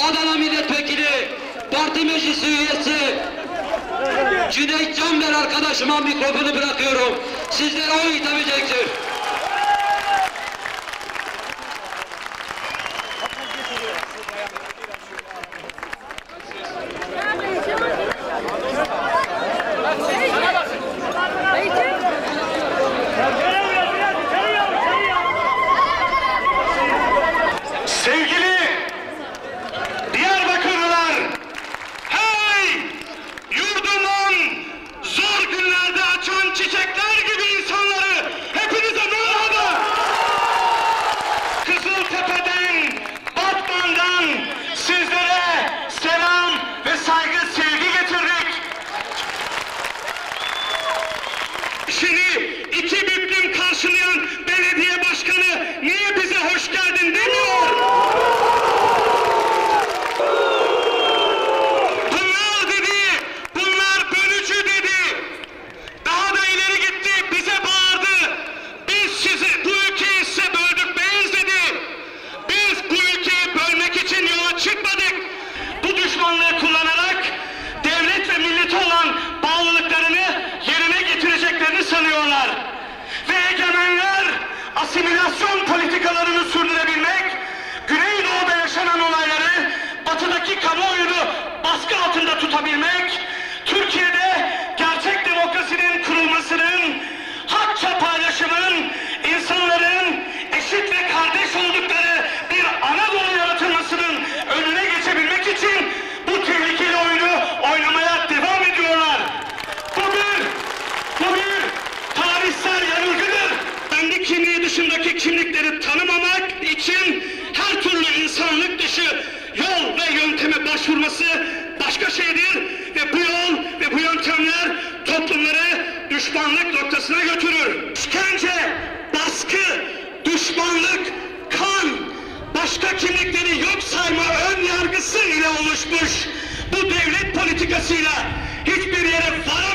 Adana Milletvekili, Parti Meclisi Üyesi Cüneyt Canber arkadaşıma mikrofonu bırakıyorum. Sizlere o hitap edecektir. Sevgili Diyarbakırlılar, hey! Yurdumun zor günlerde açan çiçekler gibi insanları, hepinize merhaba! Kızıltepe'den, Batman'dan sizlere selam ve saygı, sevgi getirdik. Şimdi iki büklüm karşılayan belediye başkanı niye bize hoş geldin demiyor? Bunlar dedi, bunlar bölücü dedi. Daha da ileri gitti, bize bağırdı. Biz sizi, bu ülkeyi size böldükmeyiz dedi. Biz bu ülkeyi bölmek için yola çıkmadık. Bu düşmanlığı kullanarak devlet ve millete olan bağlılıklarını yerine getireceklerini sanıyorlar. Ve egemenler asimilasyon politikalarını sürdürebilmek, Güneydoğu'da yaşanan olayları batıdaki kamuoyunu baskı altında tutabilmek, Türkiye'de gerçek demokrasinin kurulmasının, hakça paylaşımın, insanların eşit ve kardeş oldukları bir Anadolu yaratılmasının önüne geçebilmek için bu tehlikeli oyunu oynamaya devam ediyorlar. Bu bir tarihsel yanılgıdır. Kendi kimliği dışındaki kimlikleri tanımamak için her türlü insanlık dışı yol ve yönteme başvurması başka şeydir ve bu yol ve bu yöntemler toplumları düşmanlık noktasına götürür. İşkence, baskı, düşmanlık, kan, başka kimlikleri yok sayma ön yargısı ile oluşmuş bu devlet politikasıyla hiçbir yere varamaz.